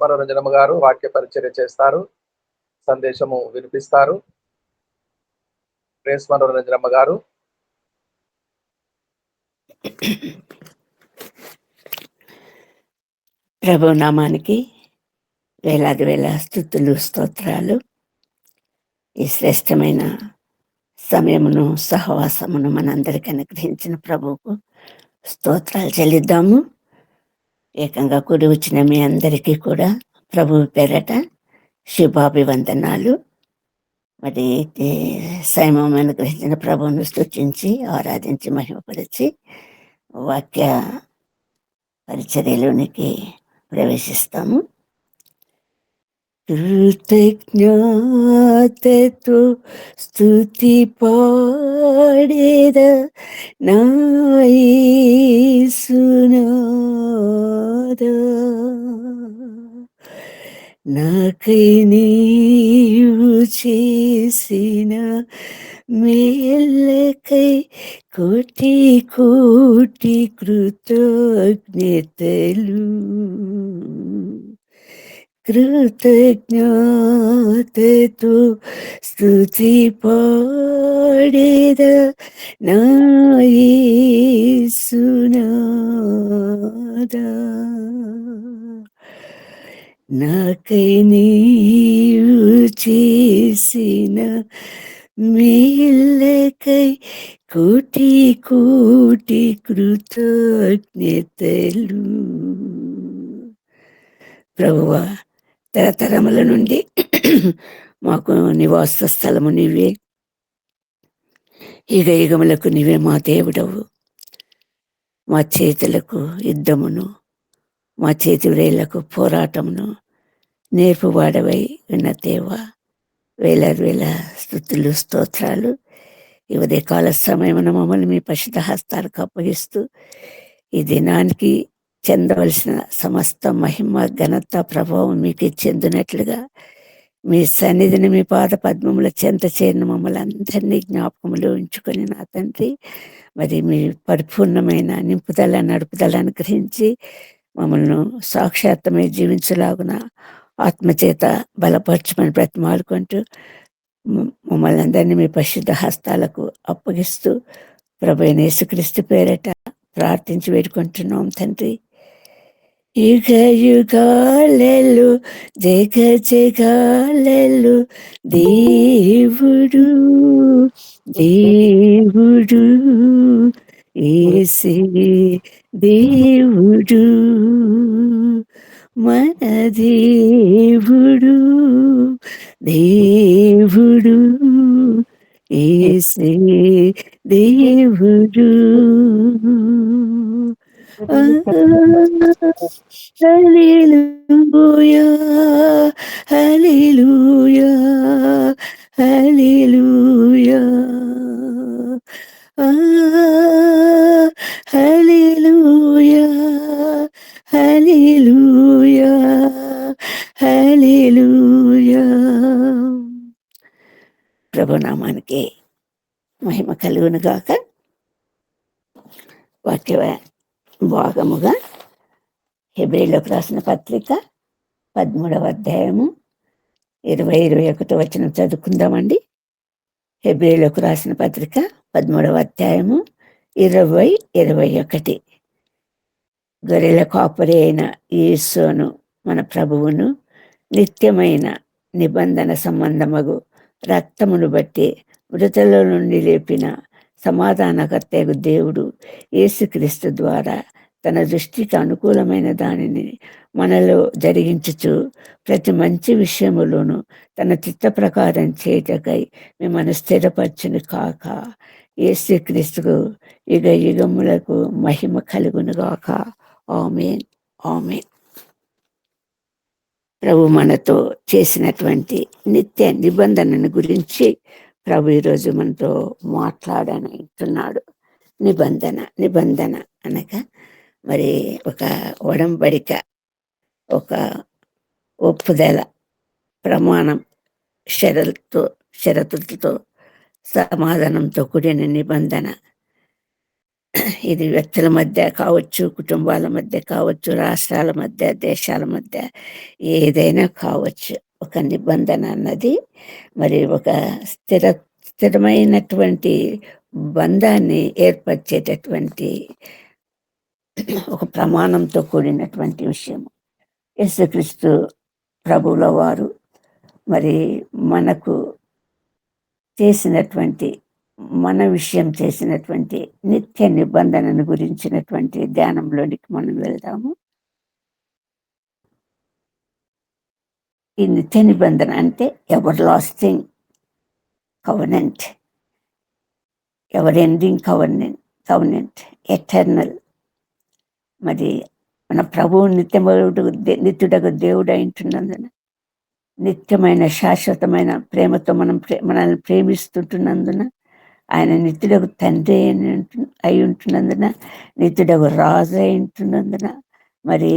మనోరంజనమ్మ గారు వాక్య పరిచర్య చేస్తారు, సందేశము వినిపిస్తారు. ప్రేస్ మనోరంజనమ్మ గారు. ప్రభు నామానికి వేలాది వేల స్తుతులు, స్తోత్రాలు. ఈ శ్రేష్టమైన సమయమును, సహవాసమును మనందరికీ అనుగ్రహించిన ప్రభువుకు స్తోత్రాలు చెల్లిద్దాము. ఏకంగా కూడి వచ్చిన మీ అందరికీ కూడా ప్రభు పేరట శుభాభివందనాలు. మరి సమయం అనుగ్రహించిన ప్రభువును స్తుతించి, ఆరాధించి, మహిమపరిచి వాక్య పరిచర్యలోనికి ప్రవేశిస్తాము. కృతజ్ఞతతో స్తుతి పాడేద నా యేసునాథా, నాకై నీవు చేసిన మేలకై కోటి కోటి కృతజ్ఞతలు. కృతజ్ఞతతో స్తుతి పాడేద నా యేసునాథా, నాకై నీవు చేసిన మేలకై కోటి కోటి కృతజ్ఞతలు. ప్రభువా, తరతరముల నుండి మాకు నివాస స్థలము నీవే, యుగ యుగములకు నీవే మా దేవుడవు. మా చేతులకు యుద్ధమును, మా చేతి వ్రేళ్లకు పోరాటమును నేర్పువాడవై ఉన్న దేవా, వేలాది వేల స్తుతులు, స్తోత్రాలు. ఈ ఉదయకాల సమయమున మమ్మల్ని మీ పరిశుద్ధ హస్తాలకు అప్పగిస్తూ ఈ దినానికి చెందవలసిన సమస్త మహిమ, ఘనత, ప్రభావం మీకు చెందినట్లుగా మీ సన్నిధిని, మీ పాద పద్మముల చెంత చేరిన మమ్మల్ని అందరినీ జ్ఞాపకములో ఉంచుకొని నా తండ్రి, మరి మీ పరిపూర్ణమైన నింపుదల, నడుపుదల అనుగ్రహించి మమ్మల్ని సాక్షాత్తమై జీవించలాగున ఆత్మచేత బలపరచమని బ్రతిమాలుకుంటూ మమ్మల్ని అందరినీ మీ పరిశుద్ధ హస్తాలకు అప్పగిస్తూ ప్రభు అయిన యేసుక్రీస్తు పేరట ప్రార్థించి వేడుకుంటున్నాం తండ్రి. యుగ యుగాలలో జగ జగాలలో దేవుడు దేవుడు యేసే దేవుడు, మన దేవుడు దేవుడు యేసే దేవుడు. హల్లెలూయా హల్లెలూయా హల్లెలూయా హల్లెలూయా హల్లెలూయా హల్లెలూయా. ప్రభునామానికి మహిమ కలుగును గాక. వాక్య భాగముగా హెబ్రీయులకు రాసిన పత్రిక 13వ అధ్యాయము 20-21 వచనం చదువుకుందామండి. హెబ్రీయులకు రాసిన పత్రిక 13వ అధ్యాయము 20-21. గొర్రెల కాపరి అయిన యేసును మన ప్రభువును నిత్యమైన నిబంధన సంబంధమగు రక్తమును బట్టి మృతుల నుండి లేపిన సమాధానకర్తయగు దేవుడు యేసుక్రీస్తు ద్వారా తన దృష్టికి అనుకూలమైన దానిని మనలో జరిగించుచు ప్రతి మంచి విషయములోను తన చిత్త ప్రకారం చేయటకై మిమ్మల్ని స్థిరపరచును కాక. యేసుక్రీస్తుకు యుగ యుగములకు మహిమ కలుగును గాక. ఆమేన్ ఆమేన్. ప్రభు మనతో చేసినటువంటి నిత్య నిబంధనను గురించి ప్రభు ఈరోజు మనతో మాట్లాడనంటున్నాడు. నిబంధన నిబంధన అనగా మరి ఒక ఒడంబడిక, ఒక ఒప్పుదల, ప్రమాణం, షరతులతో సమాధానంతో కూడిన నిబంధన. ఇది వ్యక్తుల మధ్య కావచ్చు, కుటుంబాల మధ్య కావచ్చు, రాష్ట్రాల మధ్య, దేశాల మధ్య ఏదైనా కావచ్చు. ఒక నిబంధన అన్నది మరి ఒక స్థిరమైనటువంటి బంధాన్ని ఏర్పరిచేటటువంటి ఒక ప్రమాణంతో కూడినటువంటి విషయం. యేసుక్రీస్తు ప్రభువుల వారు మరి మనకు చేసినటువంటి మన విషయం చేసినటువంటి నిత్య నిబంధనను గురించినటువంటి ధ్యానంలోనికి మనం వెళ్దాము. ఈ నిత్య నిబంధన అంటే ever lasting covenant, ever ending covenant, eternal. మరి మన ప్రభువు నిత్యుడగు దేవుడు అయింటున్నందున, నిత్యమైన శాశ్వతమైన ప్రేమతో మనల్ని ప్రేమిస్తుంటున్నందున, ఆయన నిత్యుడగు తండ్రి అయి ఉంటున్నందున, నిత్యుడగు రాజు అయి ఉంటున్నందున, మరి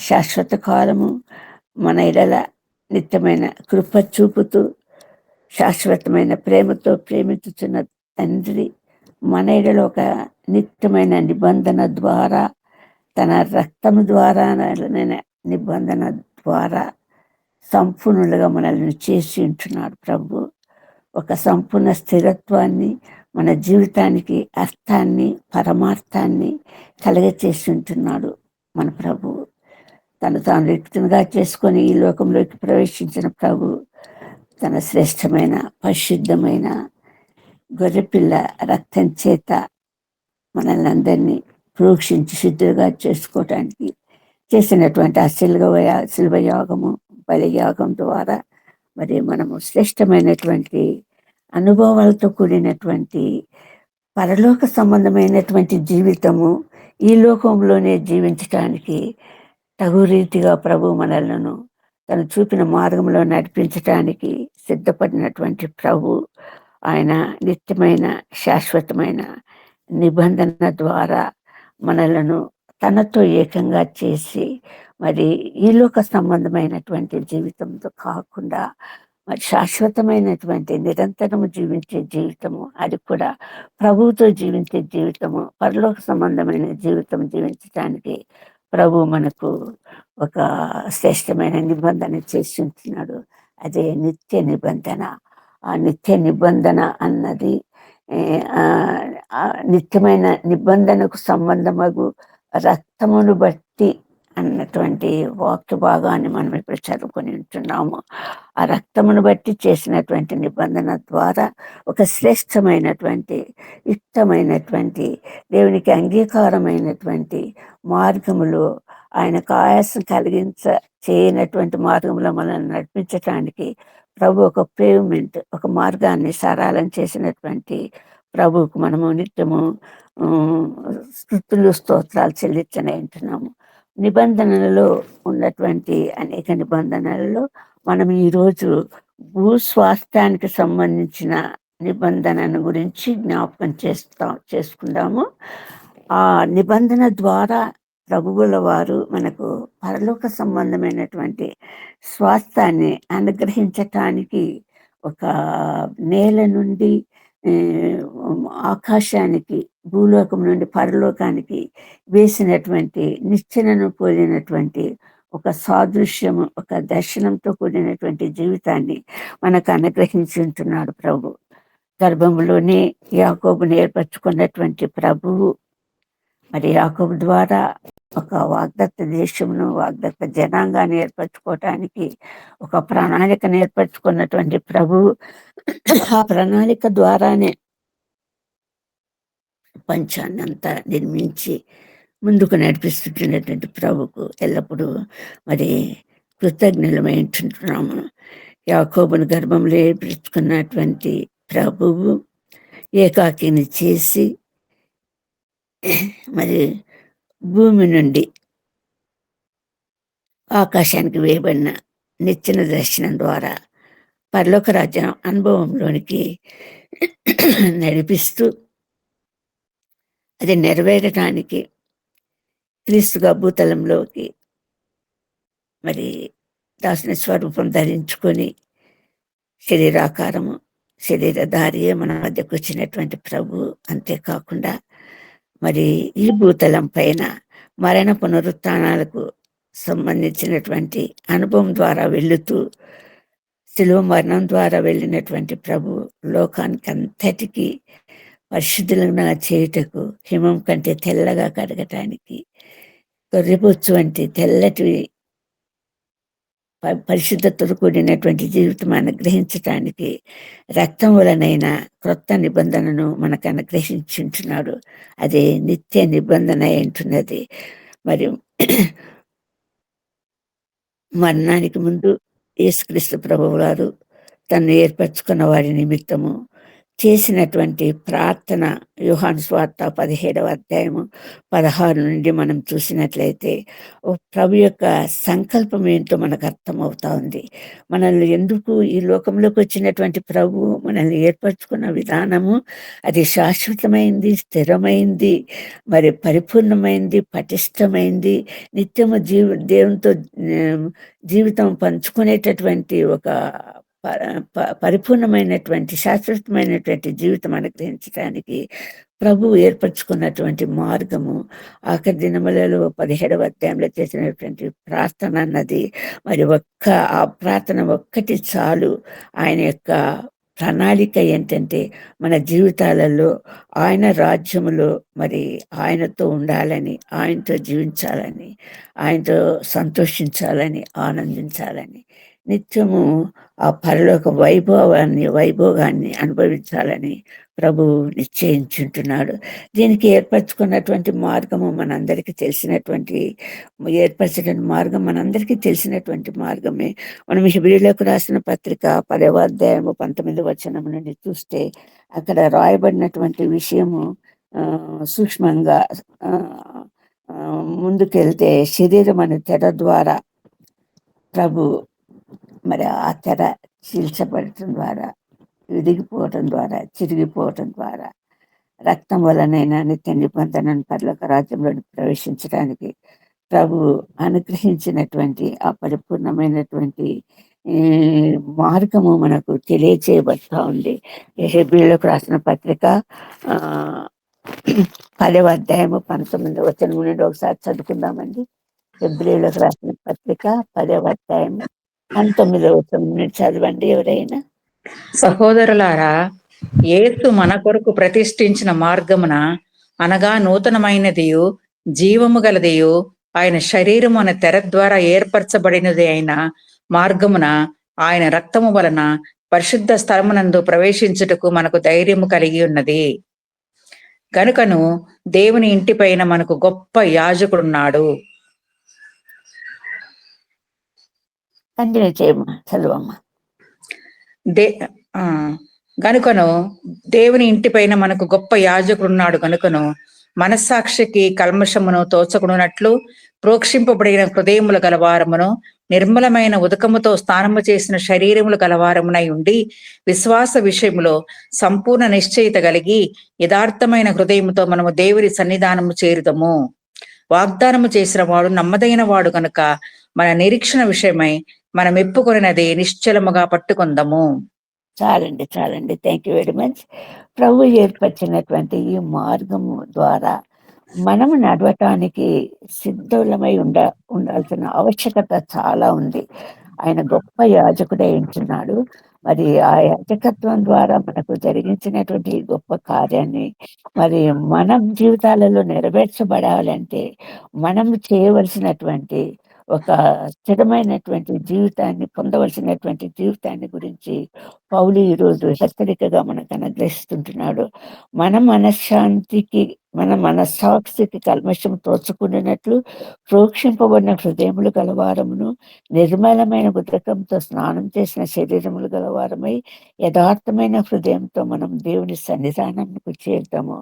శాశ్వత కాలము మన ఎడల నిత్యమైన కృప చూపుతూ శాశ్వతమైన ప్రేమతో ప్రేమించుచున్న తండ్రి మన ఎడల ఒక నిత్యమైన నిబంధన ద్వారా, తన రక్తము ద్వారా, నిబంధన ద్వారా సంపూర్ణులుగా మనల్ని చేసి ఉంటున్నాడు ప్రభు. ఒక సంపూర్ణ స్థిరత్వాన్ని, మన జీవితానికి అర్థాన్ని, పరమార్థాన్ని కలగచేసి ఉంటున్నాడు మన ప్రభువు. తాను వ్యక్తిగా చేసుకొని ఈ లోకంలోకి ప్రవేశించిన ప్రభు తన శ్రేష్టమైన పరిశుద్ధమైన గొర్రెపిల్ల రక్తం చేత మనల్ని అందరినీ ప్రోక్షించి శుద్ధిగా చేసుకోవటానికి చేసినటువంటి ఆ శిల్వ యాగము, బలియాగం ద్వారా మరి మనము శ్రేష్టమైనటువంటి అనుభవాలతో కూడినటువంటి పరలోక సంబంధమైనటువంటి జీవితము ఈ లోకంలోనే జీవించటానికి తగు రీతిగా ప్రభు మనలను తను చూపిన మార్గంలో నడిపించటానికి సిద్ధపడినటువంటి ప్రభు. ఆయన నిత్యమైన శాశ్వతమైన నిబంధన ద్వారా మనలను తనతో ఏకంగా చేసి మరి ఈ లోక సంబంధమైనటువంటి జీవితంతో కాకుండా మరి శాశ్వతమైనటువంటి నిరంతరము జీవించే జీవితము, అది కూడా ప్రభువుతో జీవించే జీవితము, పరలోక సంబంధమైన జీవితం జీవించడానికి ప్రభు మనకు ఒక శ్రేష్టమైన నిబంధన చేసి ఉంటున్నాడు. అదే నిత్య నిబంధన. ఆ నిత్య నిబంధన అన్నది నిత్యమైన నిబంధనకు సంబంధమగు రక్తమును బట్టి అన్నటువంటి వాక్య భాగాన్ని మనం ఇప్పుడు చదువుకొని ఉంటున్నాము. ఆ రక్తమును బట్టి చేసినటువంటి నిబంధన ద్వారా ఒక శ్రేష్టమైనటువంటి, యుక్తమైనటువంటి, దేవునికి అంగీకారమైనటువంటి మార్గములో, ఆయనకు ఆయాసం చేయనటువంటి మార్గంలో మనల్ని నడిపించటానికి ప్రభు ఒక పేవ్మెంట్, ఒక మార్గాన్ని సరళం చేసినటువంటి ప్రభువుకు మనము నిత్యము స్తుతులు స్తోత్రాలు చెల్లించనే ఉంటున్నాము. నిబంధనలలో ఉన్నటువంటి అనేక నిబంధనలలో మనం ఈరోజు భూస్వాస్థ్యానికి సంబంధించిన నిబంధనను గురించి జ్ఞాపకం చేసుకుందాము. ఆ నిబంధన ద్వారా ప్రభువుల వారు మనకు పరలోక సంబంధమైనటువంటి స్వాస్థ్యాన్ని అనుగ్రహించటానికి ఒక నేల నుండి ఆకాశానికి, భూలోకం నుండి పరలోకానికి వేసినటువంటి నిచ్చెనను పోలినటువంటి ఒక సాదృశ్యము, ఒక దర్శనంతో కూడినటువంటి జీవితాన్ని మనకు అనుగ్రహించి ఉంటున్నాడు ప్రభు. గర్భంలోనే యాకోబుని ఏర్పరచుకున్నటువంటి ప్రభువు మరి యాకోబు ద్వారా ఒక వాగ్దత్త దేశమును, వాగ్దత్త జనాంగాన్ని ఏర్పరచుకోవటానికి ఒక ప్రణాళికను ఏర్పరచుకున్నటువంటి ప్రభు. ఆ ప్రణాళిక ద్వారానే ప్రపంచాన్ని అంతా నిర్మించి ముందుకు నడిపిస్తుంటున్నటువంటి ప్రభుకు ఎల్లప్పుడూ మరి కృతజ్ఞులమై ఉంటున్నాము. యాకోబుని గర్భంలో ఏర్పరచుకున్నటువంటి ప్రభువు ఏకాకిని చేసి మరి భూమి నుండి ఆకాశానికి వేయబడిన నిచ్చెన దర్శనం ద్వారా పరలోక రాజ్యం అనుభవంలోనికి నడిపిస్తూ అది నెరవేరటానికి క్రీస్తుగా భూతలంలోకి మరి దాసుని స్వరూపం ధరించుకొని శరీరాకారము, శరీరధారియే మన మధ్యకు వచ్చినటువంటి ప్రభు. అంతేకాకుండా మరి ఈ భూతలం పైన మరణ పునరుత్థానాలకు సంబంధించినటువంటి అనుభవం ద్వారా వెళుతూ శిలువ మరణం ద్వారా వెళ్ళినటువంటి ప్రభు లోకానికి అంతటికీ పరిశుద్ధులుగా చేయుటకు హిమం కంటే తెల్లగా కడగటానికి గొర్రెబొచ్చు వంటి తెల్లటి పరిశుద్ధతతో కూడినటువంటి జీవితం అనుగ్రహించటానికి రక్తం వలనైన క్రొత్త నిబంధనను మనకు అనుగ్రహించుంటున్నాడు. అదే నిత్య నిబంధన అంటున్నది. మరి మరణానికి ముందు యేసుక్రీస్తు ప్రభువు వారు తను ఏర్పరచుకున్న వారి నిమిత్తము చేసినటువంటి ప్రార్థన యోహాను సువార్త 17వ అధ్యాయము 16 నుండి మనం చూసినట్లయితే ప్రభు యొక్క సంకల్పం ఏంటో మనకు అర్థమవుతా ఉంది. మనల్ని ఎందుకు ఈ లోకంలోకి వచ్చినటువంటి ప్రభు మనల్ని ఏర్పరచుకున్న విధానము అది శాశ్వతమైంది, స్థిరమైంది, మరి పరిపూర్ణమైంది, పటిష్టమైంది, నిత్యము దేవునితో జీవితం పంచుకునేటటువంటి ఒక పరిపూర్ణమైనటువంటి శాశ్వతమైనటువంటి జీవితం అనుగ్రహించడానికి ప్రభువు ఏర్పరచుకున్నటువంటి మార్గము ఆఖరి దినములలో 17వ అధ్యాయంలో చేసినటువంటి ప్రార్థన అన్నది మరి ఆ ప్రార్థన ఒక్కటి చాలు. ఆయన యొక్క ప్రణాళిక ఏంటంటే మన జీవితాలలో ఆయన రాజ్యములో మరి ఆయనతో ఉండాలని, ఆయనతో జీవించాలని, ఆయనతో సంతోషించాలని, ఆనందించాలని, నిత్యము ఆ పరలోక వైభోగాన్ని అనుభవించాలని ప్రభు నిశ్చయించుంటున్నాడు. దీనికి ఏర్పరచుకున్నటువంటి మార్గము మనందరికీ తెలిసినటువంటి మార్గమే. మనం హెబ్రీయులకు రాసిన పత్రిక 10వ అధ్యాయము 19వ వచనం నుండి చూస్తే అక్కడ రాయబడినటువంటి విషయము సూక్ష్మంగా ముందుకెళ్తే శరీరం అనే తెర ద్వారా ప్రభు మరి ఆ తెర చీల్చబడటం ద్వారా, విరిగిపోవటం ద్వారా, చిరిగిపోవటం ద్వారా రక్తం వలనైనా నిత్య నిబంధనను పరలోక రాజ్యంలో ప్రవేశించడానికి ప్రభు అనుగ్రహించినటువంటి ఆ పరిపూర్ణమైనటువంటి మార్గము మనకు తెలియచేయబడతా ఉంది. హెబ్రీయులకు రాసిన పత్రిక 10వ అధ్యాయము 19వ వచనం నుండి ఒకసారి చదువుకుందామండి. హెబ్రీయులకు రాసిన పత్రిక 10వ అధ్యాయము 19వ వచనం నుండి చదవండి ఎవరైనా. సహోదరులారా, యేసు మన కొరకు ప్రతిష్ఠించిన మార్గమున అనగా నూతనమైనదియు జీవము గలదియు ఆయన శరీరము అనే తెర ద్వారా ఏర్పరచబడినది అయిన మార్గమున ఆయన రక్తము వలన పరిశుద్ధ స్థలమునందు ప్రవేశించుటకు మనకు ధైర్యము కలిగి ఉన్నది. కనుకను దేవుని ఇంటిపైన మనకు గొప్ప యాజకుడున్నాడు. గనుకను దేవుని ఇంటిపైన మనకు గొప్ప యాజకుడున్నాడు. గనుకను మనస్సాక్షికి కల్మషమును తోచకున్నట్లు ప్రోక్షింపబడిన హృదయముల గలవారమును నిర్మలమైన ఉదకముతో స్నానము చేసిన శరీరములు గలవారమునై ఉండి విశ్వాస విషయములో సంపూర్ణ నిశ్చయిత కలిగి యథార్థమైన హృదయముతో మనము దేవుని సన్నిధానము చేరుదము. వాగ్దానము చేసిన వాడు నమ్మదైన వాడు గనుక మన నిరీక్షణ విషయమై మనం ఎప్పుకొనినది నిశ్చలముగా పట్టుకుందాము. చాలండి. Thank you very much. ప్రభు ఏర్పరిచినటువంటి ఈ మార్గము ద్వారా మనము నడవటానికి సిద్ధులమై ఉండాల్సిన ఆవశ్యకత చాలా ఉంది. ఆయన గొప్ప యాజకుడై ఉంటున్నాడు. మరి ఆ యాజకత్వం ద్వారా మనకు జరిగించినటువంటి గొప్ప కార్యాన్ని మరి మన జీవితాలలో నెరవేర్చబడాలంటే మనం చేయవలసినటువంటి ఒక స్థిరమైనటువంటి జీవితాన్ని పొందవలసినటువంటి జీవితాన్ని గురించి పౌలు ఈరోజు హెచ్చరికగా మనకు అనుగ్రహిస్తుంటున్నాడు. మన మనస్సాక్షికి కల్మషం తోచుకున్నట్లు ప్రోక్షింపబడిన హృదయములు గలవారమును నిర్మలమైన ఉదకంతో స్నానం చేసిన శరీరములు గలవారమై యథార్థమైన హృదయంతో మనం దేవుని సన్నిధానంకు చేద్దాము.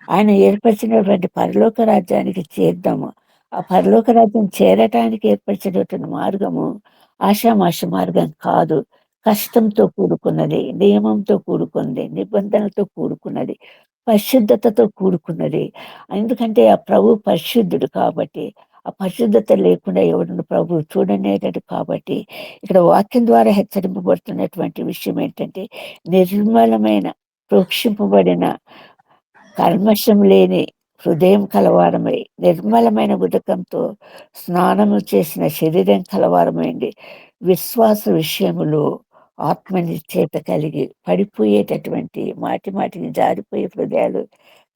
ఆయన ఏర్పరిచినటువంటి పరలోక రాజ్యానికి చేద్దాము. ఆ పరలోక రాజ్యం చేరటానికి ఏర్పరిచినటువంటి మార్గము ఆషామాష మార్గం కాదు. కష్టంతో కూడుకున్నది, నియమంతో కూడుకున్నది, నిబంధనలతో కూడుకున్నది, పరిశుద్ధతతో కూడుకున్నది. ఎందుకంటే ఆ ప్రభు పరిశుద్ధుడు కాబట్టి, ఆ పరిశుద్ధత లేకుండా ఎవరిని ప్రభు చూడనేటట్టు కాబట్టి ఇక్కడ వాక్యం ద్వారా హెచ్చరింపబడుతున్నటువంటి విషయం ఏంటంటే నిర్మలమైన ప్రోక్షింపబడిన కల్మషం లేని హృదయం కలవారమై నిర్మలమైన ఉదకంతో స్నానము చేసిన శరీరం కలవారమైంది. విశ్వాస విషయములో ఆత్మనిశ్చయత కలిగి పడిపోయేటటువంటి మాటికి జారిపోయే హృదయాలు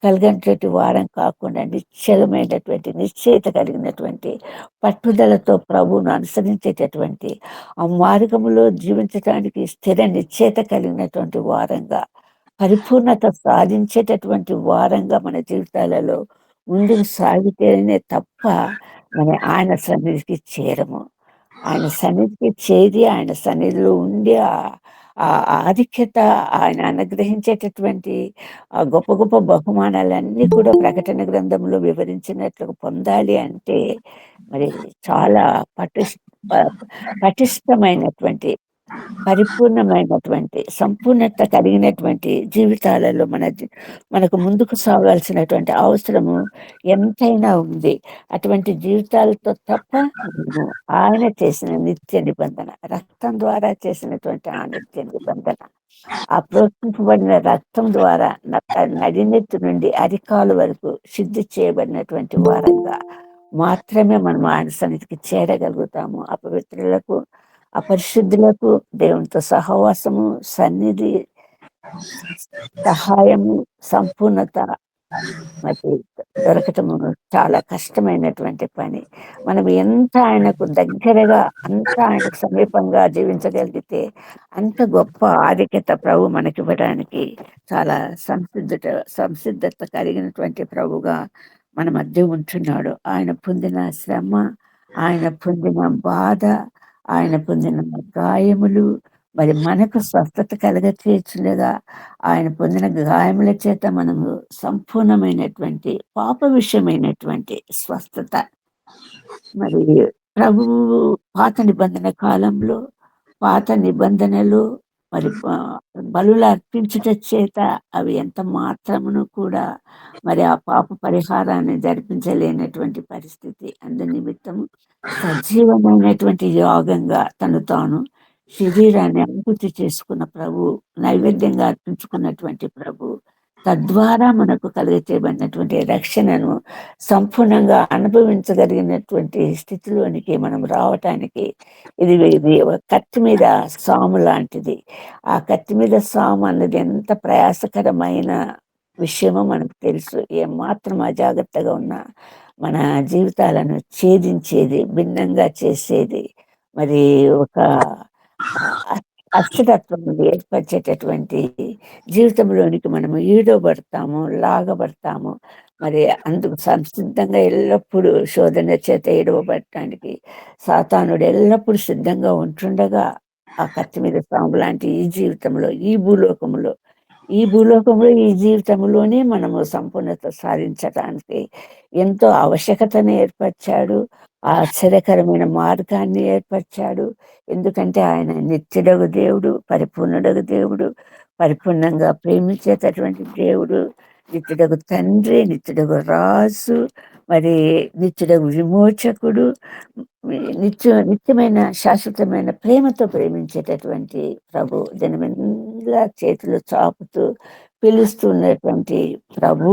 కలిగినటువంటి వారం కాకుండా నిశ్చలమైనటువంటి నిశ్చయత కలిగినటువంటి పట్టుదలతో ప్రభువును అనుసరించేటటువంటి ఆ మార్గములో జీవించడానికి స్థిర నిశ్చయత కలిగినటువంటి వారంగా, పరిపూర్ణత సాధించేటటువంటి వారంగా మన జీవితాలలో ముందుకు సాగితేనే తప్ప ఆయన సన్నిధికి చేరము. ఆయన సన్నిధికి చేరి ఆయన సన్నిధిలో ఉండి ఆ ఆధిక్యత, ఆయన అనుగ్రహించేటటువంటి ఆ గొప్ప గొప్ప బహుమానాలన్నీ కూడా ప్రకటన గ్రంథంలో వివరించినట్లు పొందాలి అంటే మరి చాలా పటిష్టమైనటువంటి, పరిపూర్ణమైనటువంటి, సంపూర్ణత కలిగినటువంటి జీవితాలలో మనకు ముందుకు సాగాల్సినటువంటి అవసరము ఎంతైనా ఉంది. అటువంటి జీవితాలతో తప్ప మనము ఆయన చేసిన నిత్య నిబంధన, రక్తం ద్వారా చేసినటువంటి ఆ నిత్య నిబంధన, ఆ ప్రోత్సహింపబడిన రక్తం ద్వారా నడినెత్తి నుండి అరికాలు వరకు శుద్ధి చేయబడినటువంటి వారంగా మాత్రమే మనం ఆయన సన్నిధికి చేరగలుగుతాము. అపవిత్రులకు, అపరిశుద్ధులకు దేవునితో సహవాసము, సన్నిధి, సహాయము, సంపూర్ణత మరి దొరకటము చాలా కష్టమైనటువంటి పని. మనం ఎంత ఆయనకు దగ్గరగా, అంత ఆయనకు సమీపంగా జీవించగలిగితే అంత గొప్ప ఆధిక్యత ప్రభు మనకివ్వడానికి చాలా సంసిద్ధత కలిగినటువంటి ప్రభుగా మన మధ్య ఉంటున్నాడు. ఆయన పొందిన శ్రమ, ఆయన పొందిన బాధ, ఆయన పొందిన గాయములు మరి మనకు స్వస్థత కలగచేయచ్చులేదా. ఆయన పొందిన గాయముల చేత మనము సంపూర్ణమైనటువంటి పాప విషయమైనటువంటి స్వస్థత. మరి ప్రభువు పాత నిబంధన కాలంలో, పాత నిబంధనలు మరి బలులు అర్పించుట చేత అవి ఎంత మాత్రమును కూడా మరి ఆ పాప పరిహారాన్ని జరిపించలేనటువంటి పరిస్థితి. అందు నిమిత్తము సజీవమైనటువంటి యాగంగా తను తాను శరీరాన్ని అనుభూతి చేసుకున్న ప్రభు, నైవేద్యంగా అర్పించుకున్నటువంటి ప్రభు, తద్వారా మనకు చేయబడినటువంటి రక్షణను సంపూర్ణంగా అనుభవించగలిగినటువంటి స్థితిలోనికి మనం రావటానికి ఇది కత్తి మీద సాము లాంటిది. ఆ కత్తి మీద సాము అన్నది ఎంత ప్రయాసకరమైన విషయమో మనకు తెలుసు. ఏమాత్రం అజాగ్రత్తగా ఉన్నా మన జీవితాలను ఛేదించేది, భిన్నంగా చేసేది, మరి ఒక అస్థిరత్వం ఏర్పరిచేటటువంటి జీవితంలోనికి మనము ఈడబడతాము, లాగబడతాము. మరి అందుకు సంసిద్ధంగా ఎల్లప్పుడూ శోధన చేత ఈడవబడటానికి సాతానుడు ఎల్లప్పుడూ సిద్ధంగా ఉంటుండగా ఆ కత్తి మీద సాము లాంటి ఈ జీవితంలో, ఈ భూలోకంలో ఈ జీవితంలోనే మనము సంపూర్ణత సాధించడానికి ఎంతో ఆవశ్యకతను ఏర్పరిచాడు. ఆశ్చర్యకరమైన మార్గాన్ని ఏర్పరిచాడు. ఎందుకంటే ఆయన నిత్యుడగు దేవుడు, పరిపూర్ణుడగు దేవుడు, పరిపూర్ణంగా ప్రేమించేటటువంటి దేవుడు, నిత్యుడగు తండ్రి, నిత్యుడగు రాజు, మరి నిత్యుడగు విమోచకుడు, నిత్యమైన శాశ్వతమైన ప్రేమతో ప్రేమించేటటువంటి ప్రభు, జనమెంలా చేతులు చాపుతూ పిలుస్తున్నటువంటి ప్రభు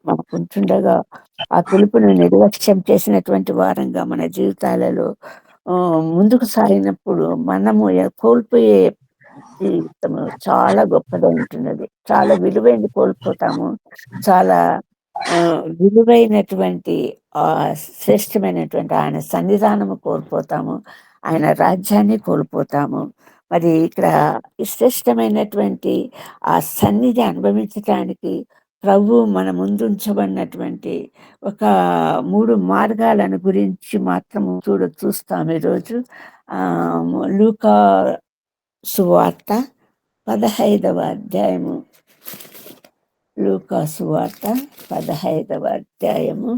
మనకుంటుండగా ఆ పిలుపును నిర్లక్ష్యం చేసినటువంటి వారంగా మన జీవితాలలో ముందుకు సాగినప్పుడు మనము కోల్పోయే జీవితము చాలా గొప్పగా ఉంటున్నది. చాలా విలువైనది కోల్పోతాము. చాలా విలువైనటువంటి శ్రేష్టమైనటువంటి ఆయన సన్నిధానము కోల్పోతాము. ఆయన రాజ్యాన్ని కోల్పోతాము. మరి ఇక్కడ శ్రేష్టమైనటువంటి ఆ సన్నిధి అనుభవించటానికి ప్రభు మన ముందుంచబడినటువంటి ఒక 3 మార్గాలను గురించి మాత్రము చూస్తాం ఈరోజు. లూకా సువార్త 15వ అధ్యాయము, లూకా సువార్త 15వ అధ్యాయము.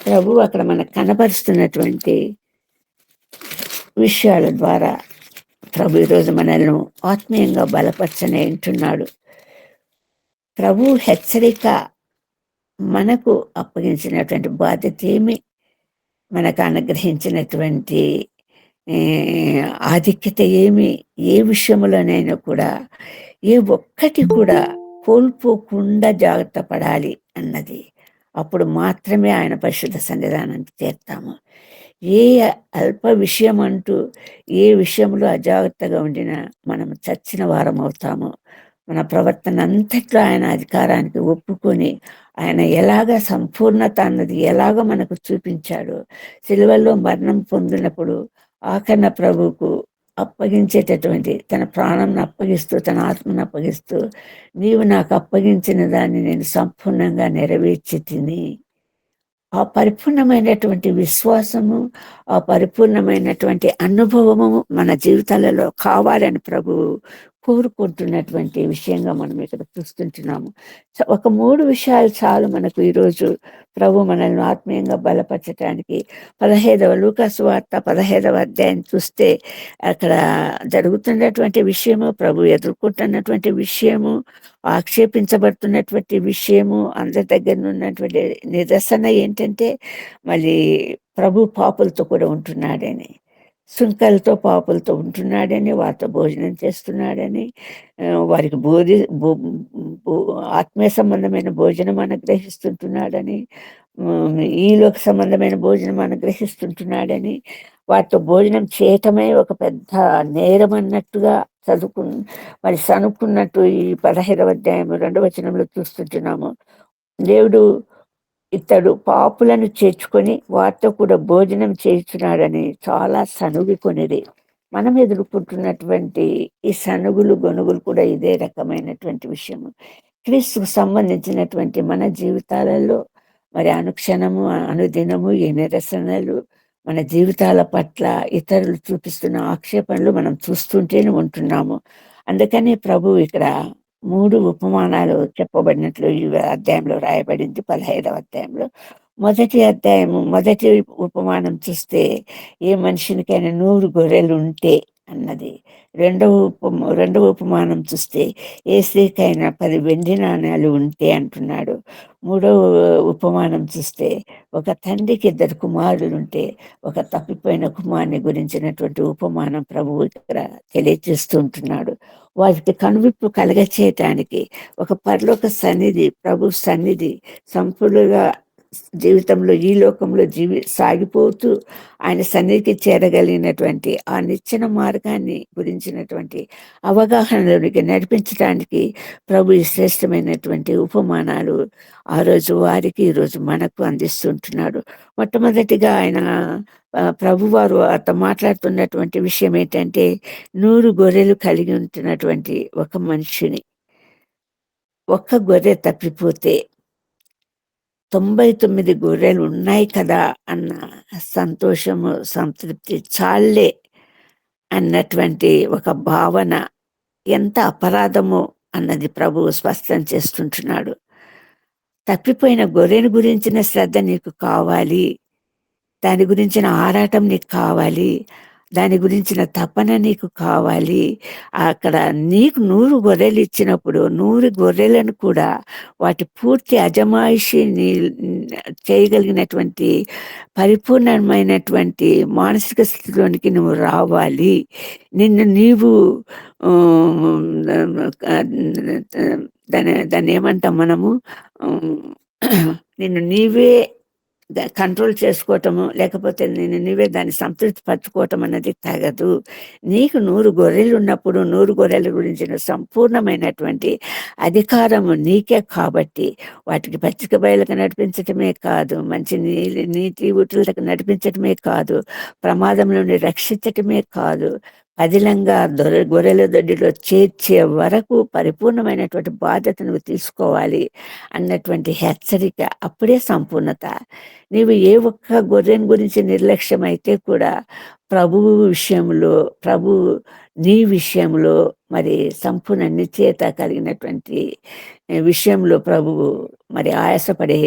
ప్రభు అక్కడ మనకు కనపరుస్తున్నటువంటి విషయాల ద్వారా ప్రభు ఈరోజు మనల్ని ఆత్మీయంగా బలపరచని అంటున్నాడు. ప్రభు హెచ్చరిక మనకు అప్పగించినటువంటి బాధ్యత ఏమి, మనకు అనుగ్రహించినటువంటి ఆధిక్యత ఏమి, ఏ విషయంలోనైనా కూడా ఏ ఒక్కటి కూడా కోల్పోకుండా జాగ్రత్త పడాలి అన్నది. అప్పుడు మాత్రమే ఆయన పరిశుద్ధ సన్నిధానానికి చేరుతాము. ఏ అల్ప విషయం అంటూ ఏ విషయంలో అజాగ్రత్తగా ఉండినా మనం చచ్చిన వారం అవుతాము. మన ప్రవర్తన అంతట్లో ఆయన అధికారానికి ఒప్పుకొని ఆయన ఎలాగ సంపూర్ణత అన్నది ఎలాగ మనకు చూపించాడో, సిలువలో మరణం పొందినప్పుడు ఆఖరణ ప్రభువుకు అప్పగించేటటువంటి తన ప్రాణంను అప్పగిస్తూ, తన ఆత్మను అప్పగిస్తూ, నీవు నాకు అప్పగించిన దాన్ని నేను సంపూర్ణంగా నెరవేర్చి తిని, ఆ పరిపూర్ణమైనటువంటి విశ్వాసము, ఆ పరిపూర్ణమైనటువంటి అనుభవము మన జీవితాలలో కావాలని ప్రభువు కోరుకుంటున్నటువంటి విషయంగా మనం ఇక్కడ చూస్తుంటున్నాము. ఒక 3 విషయాలు చాలు మనకు ఈరోజు ప్రభు మనల్ని ఆత్మీయంగా బలపరచటానికి. 15వ లూకా సువార్త 15వ అధ్యాయం చూస్తే అక్కడ జరుగుతున్నటువంటి విషయము, ప్రభు ఎదుర్కొంటున్నటువంటి విషయము, ఆక్షేపించబడుతున్నటువంటి విషయము, అందరి దగ్గర ఉన్నటువంటి నిదర్శన ఏంటంటే మళ్ళీ ప్రభు పాపులతో కూడా ఉంటున్నాడని, సుంకలతో పాపులతో ఉంటున్నాడని, వారితో భోజనం చేస్తున్నాడని, వారికి ఆత్మీయ సంబంధమైన భోజనం అనుగ్రహిస్తుంటున్నాడని, ఈ లోక సంబంధమైన భోజనం అనుగ్రహిస్తుంటున్నాడని, వాటితో భోజనం చేయటమే ఒక పెద్ద నేరం అన్నట్టుగా మరి సనుక్కున్నట్టు ఈ 15వ అధ్యాయం 2వ వచనంలో చూస్తుంటున్నాము. దేవుడు ఇతడు పాపులను చేర్చుకొని వారితో కూడా భోజనం చేస్తున్నాడని చాలా సనుగుకొనిది. మనం ఎదుర్కొంటున్నటువంటి ఈ సనుగులు గొనుగులు కూడా ఇదే రకమైనటువంటి విషయము. క్రీస్తుకు సంబంధించినటువంటి మన జీవితాలలో మరి అనుక్షణము అనుదినము ఈ నిరసనలు, మన జీవితాల పట్ల ఇతరులు చూపిస్తున్న ఆక్షేపణలు మనం చూస్తుంటేనే ఉంటున్నాము. అందుకని ప్రభు ఇక్కడ 3 ఉపమానాలు చెప్పబడినట్లు ఈ అధ్యాయంలో రాయబడింది. 15వ అధ్యాయంలో మొదటి ఉపమానం చూస్తే, ఏ మనిషినికైనా 100 గొర్రెలు ఉంటే అన్నది. రెండవ ఉపమానం చూస్తే, ఏ స్త్రీకైనా 10 వెండి నాణ్యాలు ఉంటే అంటున్నాడు. మూడవ ఉపమానం చూస్తే, ఒక తండ్రికి 2 కుమారులు ఉంటే ఒక తప్పిపోయిన కుమారుని గురించినటువంటి ఉపమానం ప్రభువు ఇక్కడ తెలియజేస్తూ ఉంటున్నాడు. వారికి కనువిప్పు కలగచేయటానికి ఒక పరలోక సన్నిధి, ప్రభు సన్నిధి సంపూర్ణంగా జీవితంలో ఈ లోకంలో సాగిపోతూ ఆయన సన్నిధికి చేరగలిగినటువంటి ఆ నిచ్చెన మార్గాన్ని గురించినటువంటి అవగాహనలోనికి నడిపించడానికి ప్రభు ఈ శ్రేష్టమైనటువంటి ఉపమానాలు ఆ రోజు వారికి ఈరోజు మనకు అందిస్తుంటున్నాడు. మొట్టమొదటిగా ఆయన ప్రభువారు అతను మాట్లాడుతున్నటువంటి విషయం ఏంటంటే, 100 గొర్రెలు కలిగి ఉంటున్నటువంటి ఒక మనిషిని ఒక్క గొర్రె తప్పిపోతే 99 గొర్రెలు ఉన్నాయి కదా అన్న సంతోషము, సంతృప్తి చాలే అన్నటువంటి ఒక భావన ఎంత అపరాధమో అన్నది ప్రభువు స్పష్టం చేస్తుంటున్నాడు. తప్పిపోయిన గొర్రెను గురించిన శ్రద్ధ నీకు కావాలి, దాని గురించిన ఆరాటం నీకు కావాలి, దాని గురించిన తపన నీకు కావాలి. అక్కడ నీకు 100 గొర్రెలు ఇచ్చినప్పుడు 100 గొర్రెలను కూడా వాటి పూర్తి అజమాయిషి చేయగలిగినటువంటి పరిపూర్ణమైనటువంటి మానసిక స్థితిలోనికి నువ్వు రావాలి. నిన్ను నీవు దాన్ని ఏమంటాం మనము, నిన్ను నీవే కంట్రోల్ చేసుకోవటము, లేకపోతే నేను నీవే దాన్ని సంతృప్తి పరచుకోవటం అన్నది తగదు. నీకు 100 గొర్రెలు ఉన్నప్పుడు 100 గొర్రెల గురించిన సంపూర్ణమైనటువంటి అధికారము నీకే. కాబట్టి వాటికి పచ్చిక బయలకు నడిపించటమే కాదు, మంచి నీటి ఊటులకు నడిపించటమే కాదు, ప్రమాదం నుండి రక్షించటమే కాదు, పదిలంగా గొర్రెల దొడ్డిలో చేర్చే వరకు పరిపూర్ణమైనటువంటి బాధ్యత నువ్వు తీసుకోవాలి అన్నటువంటి హెచ్చరిక. అప్పుడే సంపూర్ణత. నీవు ఏ ఒక్క గొర్రెని గురించి నిర్లక్ష్యం అయితే కూడా ప్రభువు విషయంలో, ప్రభువు నీ విషయంలో మరి సంపూర్ణ నిశ్చయత కలిగినటువంటి విషయంలో ప్రభువు మరి ఆయాసపడే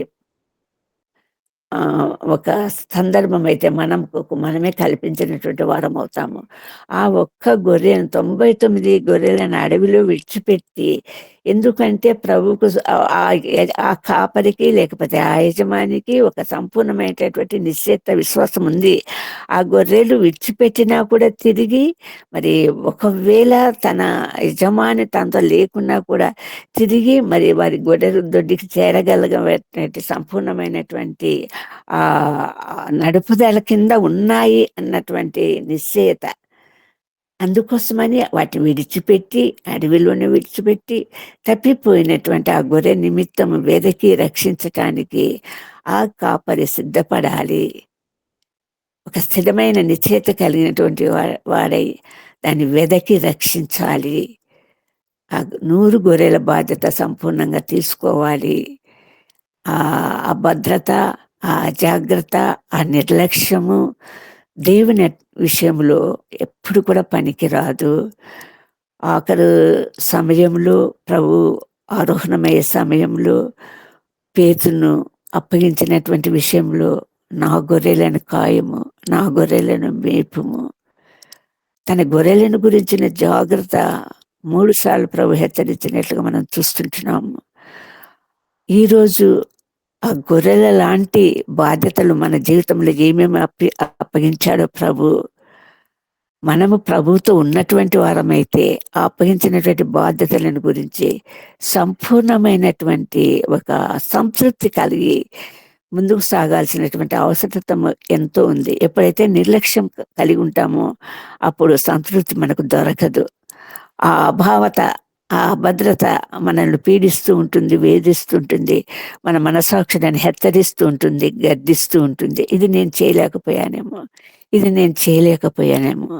ఒక సందర్భం అయితే మనమే కల్పించినటువంటి వారం అవుతాము. ఆ ఒక్క గొర్రెను 99 గొర్రెలను అడవిలో విడిచిపెట్టి, ఎందుకంటే ప్రభువుకు ఆ కాపరికి లేకపోతే ఆ యజమానికి ఒక సంపూర్ణమైనటువంటి నిశ్చయిత విశ్వాసం ఉంది. ఆ గొర్రెలు విడిచిపెట్టినా కూడా తిరిగి మరి ఒకవేళ తన యజమాని తనతో లేకున్నా కూడా తిరిగి మరి వారి గొర్రెల దొడ్డికి చేరగలిగేటువంటి సంపూర్ణమైనటువంటి ఆ నడుపుదల కింద ఉన్నాయి అన్నటువంటి నిశ్చయత. అందుకోసమని వాటిని విడిచిపెట్టి, అడవిలోనే విడిచిపెట్టి, తప్పిపోయినటువంటి ఆ గొర్రె నిమిత్తం వెదకి రక్షించటానికి ఆ కాపరి సిద్ధపడాలి. ఒక స్థిరమైన నిశ్చయత కలిగినటువంటి వాడై దాన్ని వెదకి రక్షించాలి. ఆ 100 గొర్రెల బాధ్యత సంపూర్ణంగా తీసుకోవాలి. ఆ భద్రత, ఆ అజాగ్రత్త, ఆ నిర్లక్ష్యము దేవుని విషయంలో ఎప్పుడు కూడా పనికిరాదు. ఆఖరు సమయంలో ప్రభు ఆరోహణమయ్యే సమయంలో పేతురును అప్పగించినటువంటి విషయంలో నా గొర్రెలను కాయము, నా గొర్రెలను మేపుము. తన గొర్రెలను గురించిన జాగ్రత్త 3 సార్లు ప్రభు హెచ్చరించినట్లుగా మనం చూస్తుంటున్నాము. ఈరోజు ఆ గొర్రెల లాంటి బాధ్యతలు మన జీవితంలో ఏమేమి అప్పగించాడో ప్రభు, మనము ప్రభువుతో ఉన్నటువంటి వారమైతే ఆ అప్పగించినటువంటి బాధ్యతలను గురించి సంపూర్ణమైనటువంటి ఒక సంతృప్తి కలిగి ముందుకు సాగాల్సినటువంటి అవసరం ఎంతో ఉంది. ఎప్పుడైతే నిర్లక్ష్యం కలిగి ఉంటామో అప్పుడు సంతృప్తి మనకు దొరకదు. ఆ అభావత, ఆ భద్రత మనల్ని పీడిస్తూ ఉంటుంది, వేధిస్తుంటుంది, మన మనసాక్షిని హెచ్చరిస్తూ ఉంటుంది, గద్దిస్తూ ఉంటుంది. ఇది నేను చేయలేకపోయానేమో, ఇది నేను చేయలేకపోయానేమో.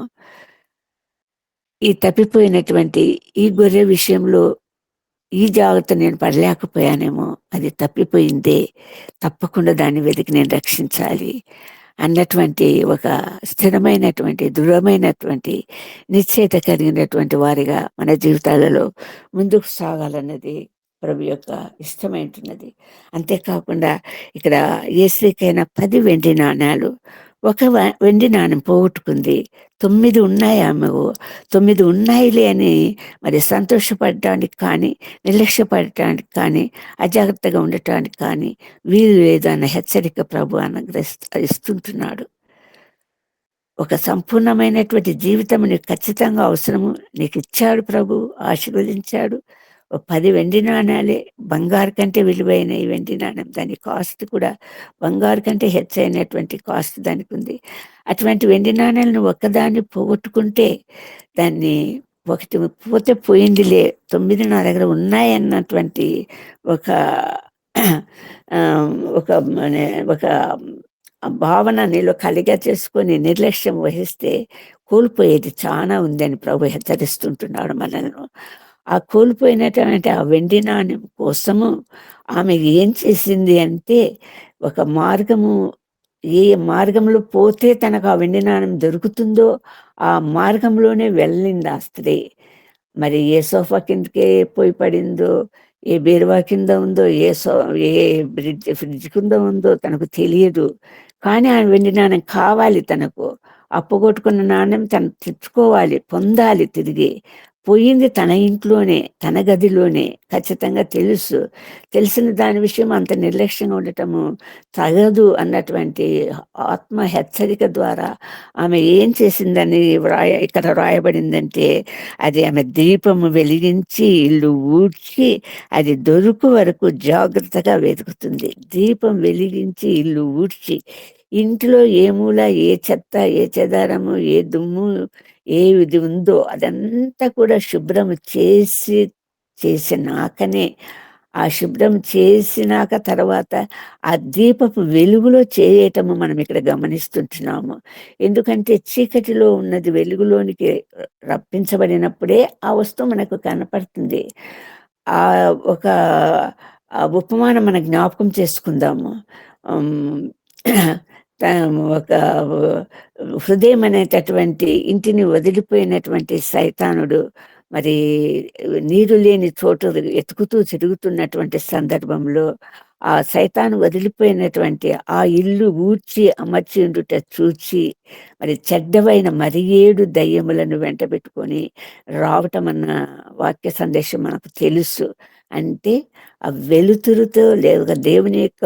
ఈ తప్పిపోయినటువంటి ఈ గొర్రె విషయంలో ఈ జాగ్రత్త నేను పడలేకపోయానేమో, అది తప్పిపోయిందే, తప్పకుండా దాన్ని వెతికి నేను రక్షించాలి అన్నటువంటి ఒక స్థిరమైనటువంటి, దృఢమైనటువంటి నిశ్చయిత కలిగినటువంటి వారిగా మన జీవితాలలో ముందుకు సాగాలన్నది ప్రభు యొక్క ఇష్టమైంటున్నది. అంతేకాకుండా ఇక్కడ యేసుకైనా 10 వెండి నాణ్యాలు, ఒక వెండి నాణ్యం పోగొట్టుకుంది, 9 ఉన్నాయి ఆమెకు, 9 ఉన్నాయిలే అని మరి సంతోషపడటానికి కానీ, నిర్లక్ష్యపడటానికి కానీ, అజాగ్రత్తగా ఉండటానికి కానీ వీలు లేదు అన్న హెచ్చరిక ప్రభు ఇస్తుంటున్నాడు. ఒక సంపూర్ణమైనటువంటి జీవితం నీకు ఖచ్చితంగా అవసరము, నీకు ఇచ్చాడు ప్రభు, ఆశీర్వదించాడు. 10 వెండి నాణ్యాలే, బంగారు కంటే విలువైన ఈ వెండి నాణ్యం, దాని కాస్ట్ కూడా బంగారు కంటే హెచ్చైనటువంటి కాస్ట్ దానికి ఉంది. అటువంటి వెండి నాణ్యాలను ఒక్కదాన్ని పోగొట్టుకుంటే దాన్ని ఒకటి పోతే పోయిందిలే, 9 నా దగ్గర ఉన్నాయన్నటువంటి ఒక ఒక ఒక భావన నీలో కలిగా చేసుకొని నిర్లక్ష్యం వహిస్తే కోల్పోయేది చాలా ఉందని ప్రభు హెచ్చరిస్తుంటున్నాడు మనల్ని. ఆ కోల్పోయినటువంటి ఆ వెండి నాణ్యం కోసము ఆమె ఏం చేసింది అంటే, ఒక మార్గము, ఏ మార్గంలో పోతే తనకు ఆ వెండి నాణ్యం దొరుకుతుందో ఆ మార్గంలోనే వెళ్ళింది ఆ స్త్రీ. మరి ఏ సోఫా కిందకే పోయి పడిందో, ఏ బీరువా కింద ఉందో, ఏ ఫ్రిడ్జ్ కింద ఉందో తనకు తెలియదు. కానీ ఆ వెండి నాణ్యం కావాలి తనకు. అప్పగొట్టుకున్న నాణ్యం తను తెచ్చుకోవాలి, పొందాలి తిరిగి. పోయింది తన ఇంట్లోనే, తన గదిలోనే, ఖచ్చితంగా తెలుసు. తెలిసిన దాని విషయం అంత నిర్లక్ష్యంగా ఉండటము తగదు అన్నటువంటి ఆత్మ హెచ్చరిక ద్వారా ఆమె ఏం చేసిందని ఇక్కడ రాయబడిందంటే, అది ఆమె దీపము వెలిగించి ఇల్లు ఊడ్చి అది దొరుకు వరకు జాగ్రత్తగా వెతుకుతుంది. దీపం వెలిగించి ఇల్లు ఊడ్చి, ఇంట్లో ఏ మూల, ఏ చెత్త, ఏ చెదారము, ఏ దుమ్ము, ఏది ఉందో అదంతా కూడా శుభ్రం చేసినాకనే, ఆ శుభ్రం చేసినాక తర్వాత ఆ దీపపు వెలుగులో చేయటము మనం ఇక్కడ గమనిస్తుంటున్నాము. ఎందుకంటే చీకటిలో ఉన్నది వెలుగులోనికి రప్పించబడినప్పుడే ఆ వస్తువు మనకు కనపడుతుంది. ఆ ఒక ఉపమానం మన జ్ఞాపకం చేసుకుందాము. ఒక హృదయం అనేటటువంటి ఇంటిని వదిలిపోయినటువంటి సైతానుడు మరి నీరు లేని చోటు వెతుకుతూ తిరుగుతున్నటువంటి సందర్భంలో ఆ సైతాను వదిలిపోయినటువంటి ఆ ఇల్లు ఊడ్చి అమర్చి ఉండుట చూచి మరి చెడ్డవైన మరి 7 దయ్యములను వెంటబెట్టుకొని రావటం అన్న వాక్య సందేశం మనకు తెలుసు. అంటే ఆ వెలుతురుతో లేదా దేవుని యొక్క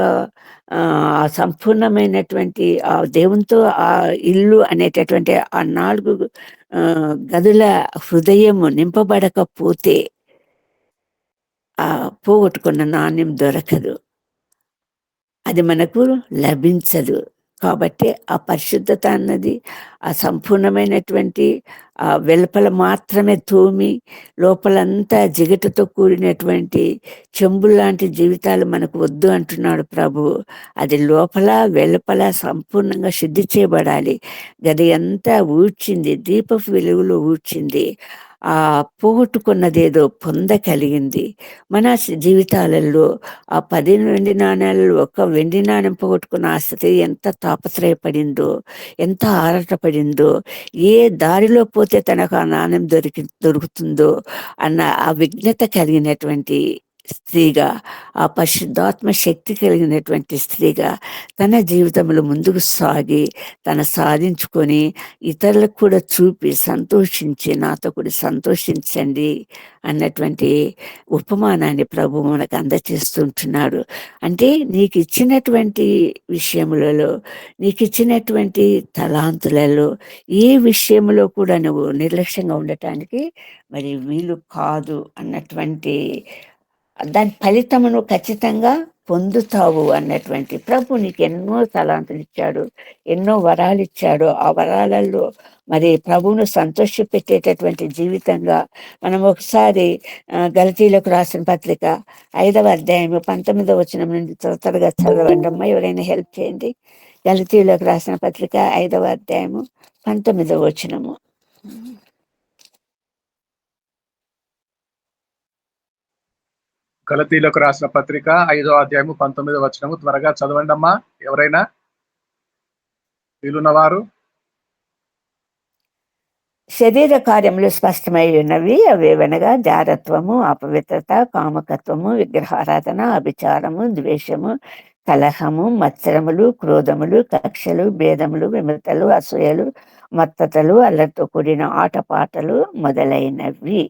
సంపూర్ణమైనటువంటి ఆ దేవునితో ఆ ఇల్లు అనేటటువంటి ఆ 4 గదుల హృదయము నింపబడకపోతే పోగొట్టుకున్న నాణ్యం దొరకదు. అది మనకు లభించదు. కాబట్టి ఆ పరిశుద్ధత అన్నది ఆ సంపూర్ణమైనటువంటి వెలుపల మాత్రమే తోమి లోపలంతా జిగటతో కూడినటువంటి చెంబుల్లాంటి జీవితాలు మనకు వద్దు అంటున్నాడు ప్రభువు. అది లోపల వెలుపల సంపూర్ణంగా శుద్ధి చేయబడాలి. గది అంతా ఊడ్చింది, దీపపు వెలుగులో ఊడ్చింది. పోగొట్టుకున్నదేదో పొందగలిగింది. మన జీవితాలలో ఆ 10 వెండి నాణేలలో ఒక్క వెండి నాణెం పోగొట్టుకున్న ఆ స్త్రీ ఎంత తాపత్రయపడిందో, ఎంత ఆరాటపడిందో, ఏ దారిలో పోతే తనకు ఆ నాణెం దొరుకుతుందో అన్న ఆ విజ్ఞత కలిగినటువంటి స్త్రీగా, ఆ పరిశుద్ధాత్మ శక్తి కలిగినటువంటి స్త్రీగా తన జీవితంలో ముందుకు సాగి తను సాధించుకొని ఇతరులకు కూడా చూపి సంతోషించి నాతో కూడా సంతోషించండి అన్నటువంటి ఉపమానాన్ని ప్రభు మనకు అందచేస్తుంటున్నాడు. అంటే నీకు ఇచ్చినటువంటి విషయములలో, నీకు ఇచ్చినటువంటి తలాంతులలో ఏ విషయంలో కూడా నువ్వు నిర్లక్ష్యంగా ఉండటానికి మరి వీలు కాదు అన్నటువంటి దాని ఫలితమును ఖచ్చితంగా పొందుతావు అన్నటువంటి ప్రభు నీకు ఎన్నో తలాంతులు ఇచ్చాడు, ఎన్నో వరాలు ఇచ్చాడు. ఆ వరాలలో మరి ప్రభువును సంతోషపెట్టేటటువంటి జీవితంగా మనం ఒకసారి గలతీలకు రాసిన పత్రిక 5వ అధ్యాయము 19వ వచనం నుండి త్వరగా చదవండి అమ్మ, ఎవరైనా హెల్ప్ చేయండి. గలతీలకు రాసిన పత్రిక 5వ అధ్యాయము 19వ వచనము. గలతీలకు రాసిన పత్రిక 5వ అధ్యాయము 19వ వచనము. త్వరగా చదవండి అమ్మా, ఎవరైనా వీలున్నవారు. శరీర కార్యములు స్పష్టమై ఉన్నవి. అవేవనగా జారత్వము, అపవిత్రత, కామకత్వము, విగ్రహారాధన, అభిచారము, ద్వేషము, కలహము, మత్సరములు, క్రోధములు, కక్షలు, భేదములు, విమృతలు, అసూయలు, మత్తతలు, అల్లరితో కూడిన ఆటపాటలు మొదలైనవి.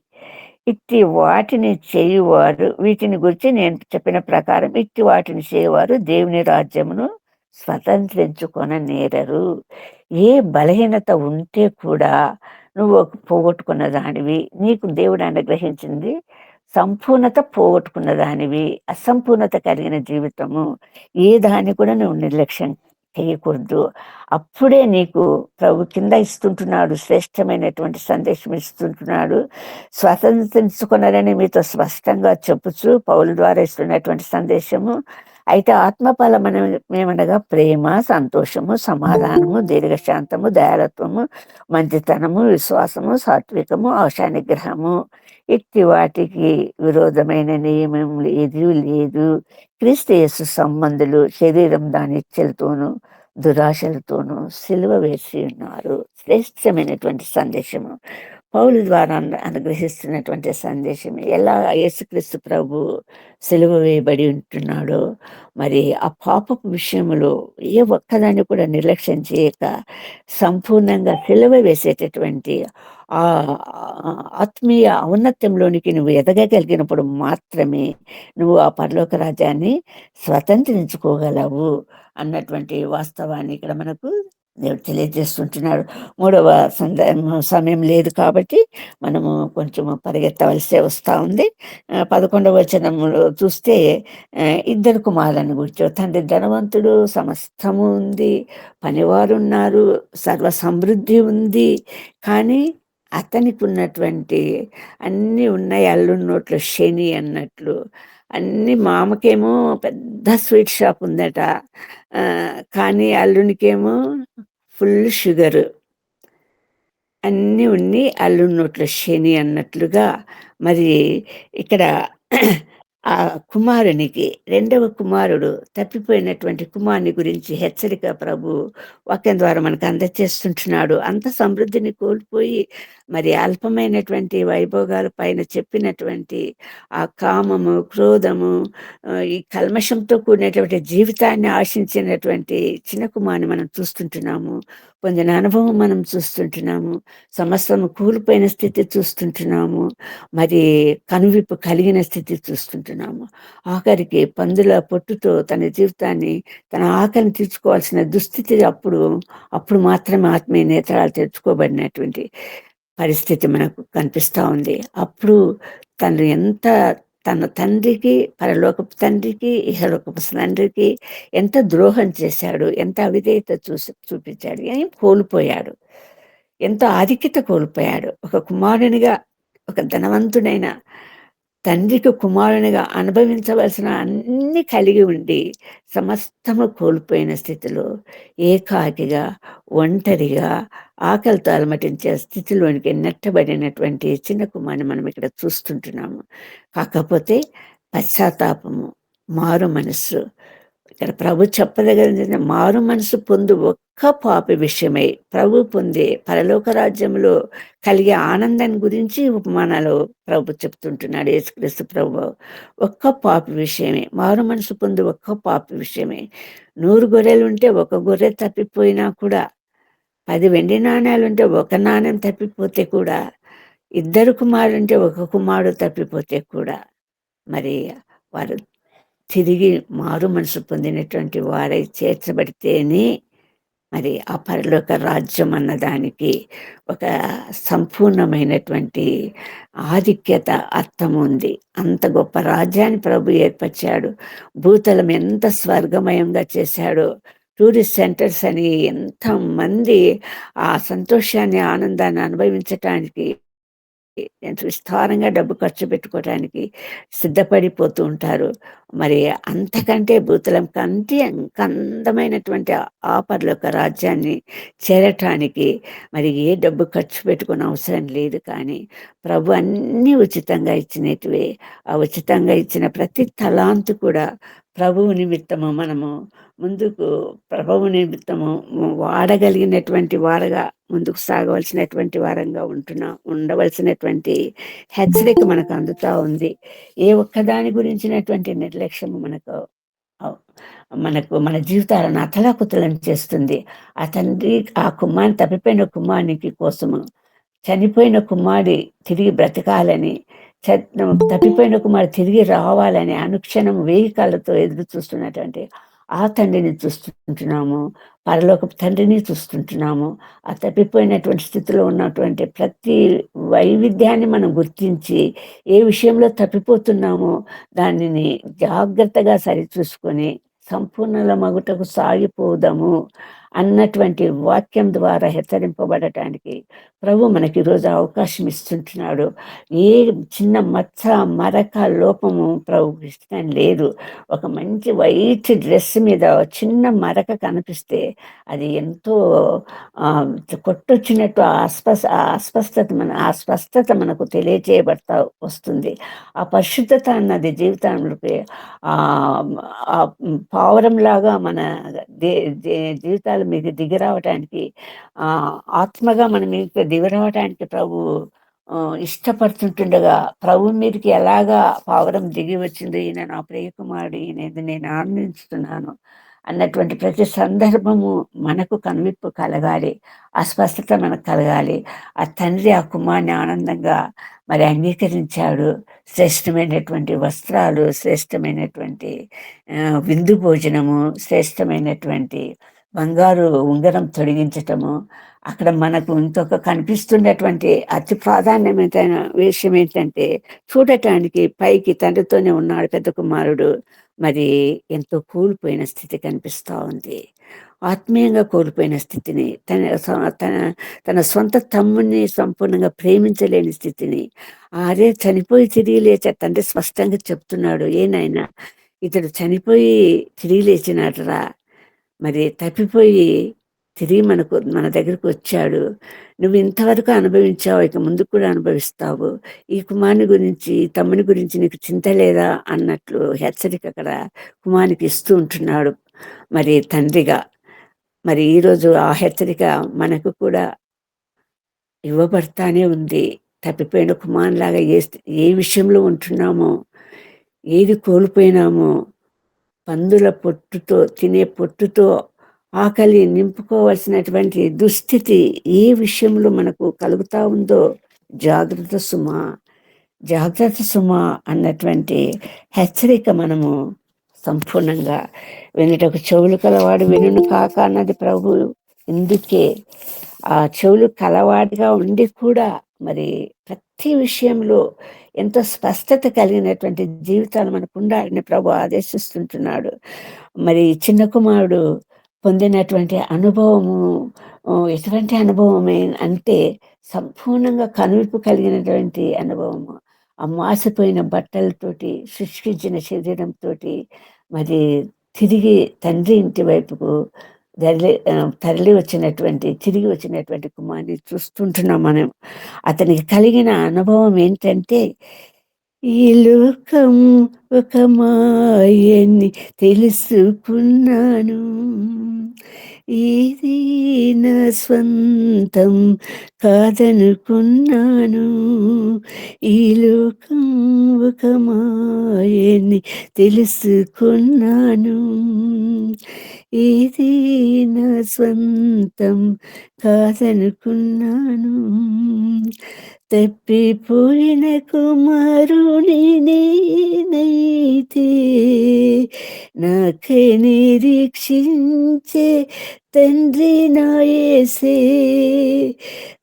ఇట్టి వాటిని చేయువారు, వీటిని గురించి నేను చెప్పిన ప్రకారం ఇట్టి వాటిని చేయువారు దేవుని రాజ్యమును స్వతంత్రించుకొననేరరు. ఏ బలహీనత ఉంటే కూడా నువ్వు పోగొట్టుకున్న దానివి, నీకు దేవుడు అనుగ్రహించింది సంపూర్ణత పోగొట్టుకున్న దానివి, అసంపూర్ణత కలిగిన జీవితము, ఏ దాన్ని కూడా నువ్వు నిర్లక్ష్యం చేయకూడదు. అప్పుడే నీకు ప్రభు కింద ఇస్తుంటున్నాడు, శ్రేష్టమైనటువంటి సందేశం ఇస్తుంటున్నాడు. స్వతంత్రించుకున్నారని మీతో స్పష్టంగా చెప్పుచు పౌలు ద్వారా ఇస్తున్నటువంటి సందేశము. అయితే ఆత్మఫలం ఏమనగా ప్రేమ, సంతోషము, సమాధానము, దీర్ఘశాంతము, దయాలత్వము, మంచితనము, విశ్వాసము, సాత్వికము, ఆశానిగ్రహము. ఇట్టి వాటికి విరోధమైన నియమం ఏదీ లేదు. క్రీస్తు యేసు సంబంధులు శరీరం దాని ఇచ్చలతోనూ దురాశలతోనూ సిలువ వేసి ఉన్నారు. శ్రేష్టమైనటువంటి సందేశము పౌలు ద్వారా అనుగ్రహిస్తున్నటువంటి సందేశం. ఎలా యేసుక్రీస్తు ప్రభు సిలువ వేయబడి ఉంటున్నాడో, మరి ఆ పాపపు విషయంలో ఏ ఒక్కదాన్ని కూడా నిర్లక్ష్యం చేయక సంపూర్ణంగా సిలువ వేసేటటువంటి ఆ ఆత్మీయ ఔన్నత్యంలోనికి నువ్వు ఎదగగలిగినప్పుడు మాత్రమే నువ్వు ఆ పరలోక రాజ్యాన్ని స్వతంత్రించుకోగలవు అన్నటువంటి వాస్తవాన్ని ఇక్కడ మనకు దేవుడు తెలియజేస్తుంటున్నాడు. 3వ సమయం లేదు కాబట్టి మనము కొంచెం పరిగెత్తవలసే వస్తూ ఉంది. 11వ వచనంలో చూస్తే 2 కుమారులను గురించి, తండ్రి ధనవంతుడు, సమస్తము ఉంది, పనివారు ఉన్నారు, సర్వ సమృద్ధి ఉంది. కానీ అతనికి ఉన్నటువంటి అన్నీ ఉన్నాయి అల్లున్నోట్లో శని అన్నట్లు. అన్ని మామకేమో పెద్ద స్వీట్ షాప్ ఉందట, కానీ అల్లునికేమో ఫుల్ షుగరు. అన్నీ ఉన్ని అల్లున్నోట్లో శని అన్నట్లుగా మరి ఇక్కడ ఆ కుమారునికి రెండవ కుమారుడు తప్పిపోయినటువంటి కుమారుని గురించి హెచ్చరిక ప్రభు వాక్యం ద్వారా మనకు అందచేస్తుంటున్నాడు. అంత సమృద్ధిని కోల్పోయి మరి అల్పమైనటువంటి వైభోగాల పైన చెప్పినటువంటి ఆ కామము, క్రోధము, ఈ కల్మషంతో కూడినటువంటి జీవితాన్ని ఆశించినటువంటి చిన్న కుమారుని మనం చూస్తుంటున్నాము. పొందిన అనుభవం మనం చూస్తుంటున్నాము. సమస్తము కూలిపోయిన స్థితి చూస్తుంటున్నాము. మరి కనువిప్పు కలిగిన స్థితి చూస్తుంటున్నాము. ఆఖరికి పందుల పొట్టుతో తన జీవితాన్ని, తన ఆకలిని తీర్చుకోవాల్సిన దుస్థితి అప్పుడు మాత్రమే ఆత్మీయ నేత్రాలు తెరుచుకోబడినటువంటి పరిస్థితి మనకు కనిపిస్తా ఉంది. అప్పుడు తను ఎంత తన తండ్రికి, పరలోకపు తండ్రికి, ఇహలోకపు తండ్రికి ఎంత ద్రోహం చేశాడు, ఎంత అవిధేయత చూపించాడు, ఏం కోల్పోయాడు, ఎంతో ఆధిక్యత కోల్పోయాడు. ఒక కుమారునిగా, ఒక ధనవంతుడైన తండ్రికి కుమారునిగా అనుభవించవలసిన అన్ని కలిగి ఉండి సమస్తము కోల్పోయిన స్థితిలో ఏకాకిగా, ఒంటరిగా, ఆకలితో అలమటించే స్థితిలోనికి నెట్టబడినటువంటి చిన్న కుమారుని మనం ఇక్కడ చూస్తుంటున్నాము. కాకపోతే పశ్చాత్తాపము, మారు మనస్సు, ఇక్కడ ప్రభు చెప్పదగిన మారు మనసు పొందు ఒక్క పాపి విషయమై ప్రభు పొందే పరలోక రాజ్యంలో కలిగే ఆనందాన్ని గురించి ఉపమానాలు ప్రభు చెప్తుంటున్నాడు. యేసుక్రీస్తు ప్రభు ఒక్క పాపి విషయమే, మారు మనసు పొందు ఒక్క పాపి విషయమే. 100 గొర్రెలు ఉంటే ఒక గొర్రె తప్పిపోయినా కూడా, 10 వెండి నాణ్యాలుంటే ఒక నాణ్యం తప్పిపోతే కూడా, 2 కుమారులుంటే ఒక కుమారుడు తప్పిపోతే కూడా మరి వారు తిరిగి మారు మనసు పొందినటువంటి వారై చేర్చబడితేనే మరి ఆ పరలోక రాజ్యం అన్నదానికి ఒక సంపూర్ణమైనటువంటి ఆధిక్యత, అర్థం ఉంది. అంత గొప్ప రాజ్యాన్ని ప్రభు ఏర్పరిచాడు. భూతలం ఎంత స్వర్గమయంగా చేశాడో, టూరిస్ట్ సెంటర్స్ అని ఎంతమంది ఆ సంతోషాన్ని, ఆనందాన్ని అనుభవించటానికి ఎంతో విస్తారంగా డబ్బు ఖర్చు పెట్టుకోవటానికి సిద్ధపడిపోతూ ఉంటారు. మరి అంతకంటే భూతలం కంటే ఇంకా అందమైనటువంటి ఆ పరలోక రాజ్యాన్ని చేరటానికి మరి ఏ డబ్బు ఖర్చు పెట్టుకునే అవసరం లేదు. కానీ ప్రభు అన్నీ ఉచితంగా ఇచ్చినటివే. ఆ ఉచితంగా ఇచ్చిన ప్రతి తలాంతు కూడా ప్రభువు నిమిత్తము మనము ముందుకు, ప్రభువు నిమిత్తము వాడగలిగినటువంటి వారుగా ముందుకు సాగవలసినటువంటి వారంగా ఉండవలసినటువంటి హెచ్చరిక మనకు అందుతా ఉంది. ఏ ఒక్కదాని గురించినటువంటి నిర్లక్ష్యము మనకు మన జీవితాలను అతలాకుతలం చేస్తుంది. ఆ తండ్రి ఆ కుమారుని, తప్పిపోయిన కుమారునికి కోసము, చనిపోయిన కుమారుడి తిరిగి బ్రతకాలని, తప్పిపోయిన కుమారుడు తిరిగి రావాలని అనుక్షణం 1000 కళ్ళతో ఎదురు చూస్తున్నటువంటి ఆ తండ్రిని చూస్తుంటున్నాము. పరలోకపు తండ్రిని చూస్తుంటున్నాము. ఆ తప్పిపోయినటువంటి స్థితిలో ఉన్నటువంటి ప్రతి వైవిధ్యాన్ని మనం గుర్తించి ఏ విషయంలో తప్పిపోతున్నామో దానిని జాగ్రత్తగా సరిచూసుకొని సంపూర్ణల మగుటకు సాగిపోదాము అన్నటువంటి వాక్యం ద్వారా హెచ్చరింపబడటానికి ప్రభు మనకి ఈరోజు అవకాశం ఇస్తుంటున్నాడు. ఏ చిన్న మచ్చ, మరక, లోపము ప్రభుకి ఇష్టం లేదు. ఒక మంచి వైట్ డ్రెస్ మీద చిన్న మరక కనిపిస్తే అది ఎంతో కొట్టొచ్చినట్టు ఆ స్పష్టత మనకు తెలియజేయబడతా వస్తుంది. ఆ పరిశుద్ధత అన్నది జీవితంలోకి పావురంలాగా మన జీవితాల మీద దిగిరావటానికి, ఆత్మగా మన మీద దిగిరావటానికి ప్రభు ఇష్టపడుతుంటుండగా, ప్రభు మీదకి ఎలాగా పావురం దిగి వచ్చింది, ఈయన నా ప్రియకుమారుడు, ఈయన నేను ఆనందిస్తున్నాను అన్నటువంటి ప్రతి సందర్భము మనకు కనువిప్పు కలగాలి, ఆ స్పష్టత మనకు కలగాలి. ఆ తండ్రి ఆ కుమారుని ఆనందంగా మరి అంగీకరించాడు. శ్రేష్టమైనటువంటి వస్త్రాలు, శ్రేష్టమైనటువంటి విందు భోజనము, శ్రేష్టమైనటువంటి బంగారు ఉంగరం తొడిగించటము. అక్కడ మనకు ఇంకొక కనిపిస్తున్నటువంటి అతి ప్రాధాన్యమైన విషయం ఏంటంటే, చూడటానికి పైకి తండ్రితోనే ఉన్నాడు పెద్ద కుమారుడు, మరి ఎంతో కోల్పోయిన స్థితి కనిపిస్తూ ఉంది. ఆత్మీయంగా కోల్పోయిన స్థితిని, తన సొంత తమ్ముని సంపూర్ణంగా ప్రేమించలేని స్థితిని, అరే చనిపోయి తిరిగి లేచా తండ్రి స్పష్టంగా చెప్తున్నాడు. ఏనాయనా ఇతడు చనిపోయి తిరిగి లేచినాడరా, మరి తప్పిపోయి తిరిగి మన దగ్గరికి వచ్చాడు. నువ్వు ఇంతవరకు అనుభవించావు, ఇక ముందు కూడా అనుభవిస్తావు. ఈ కుమారుని గురించి, తమ్ముని గురించి నీకు చింత లేదా అన్నట్లు హెచ్చరిక అక్కడ కుమారునికి ఇస్తూ ఉంటున్నాడు మరి తండ్రిగా. మరి ఈరోజు ఆ హెచ్చరిక మనకు కూడా ఇవ్వబడతానే ఉంది. తప్పిపోయిన కుమారులాగా ఏ విషయంలో ఉంటున్నామో, ఏది కోల్పోయినామో, పందుల పొట్టుతో, తినే పొట్టుతో ఆకలి నింపుకోవాల్సినటువంటి దుస్థితి ఏ విషయంలో మనకు కలుగుతా ఉందో జాగ్రత్త సుమా, జాగ్రత్త సుమా అన్నటువంటి హెచ్చరిక మనము సంపూర్ణంగా వినటకు చెవులు కలవాడు వినును కాక అన్నది ప్రభు. ఇందుకే ఆ చెవులు కలవాడిగా ఉండి కూడా మరి ప్రతి విషయంలో ఎంతో స్పష్టత కలిగినటువంటి జీవితాలు మనకు ఉండాలని ప్రభు ఆదేశిస్తుంటున్నాడు. మరి చిన్న కుమారుడు పొందినటువంటి అనుభవము ఎటువంటి అనుభవమే అంటే సంపూర్ణంగా కనువిప్పు కలిగినటువంటి అనుభవము. ఆ మాసిపోయిన బట్టలతోటి, శుష్కించిన శరీరంతో మరి తిరిగి తండ్రి ఇంటి వైపుకు తిరిగి వచ్చినటువంటి కుమారుని చూస్తుంటున్నాం మనం. అతనికి కలిగిన అనుభవం ఏంటంటే, ఈ లోకం ఒక మాయని తెలుసుకున్నాను, ఇది నా స్వంతం కాదనుకున్నాను. ఈ లోకం ఒక మాయని తెలుసుకున్నాను, ఇది నా స్వంతం కాదనుకున్నాను. తప్పిపోయిన కుమారుని నేనైతే నాకై నిరీక్షించే తండ్రి నా యేసే.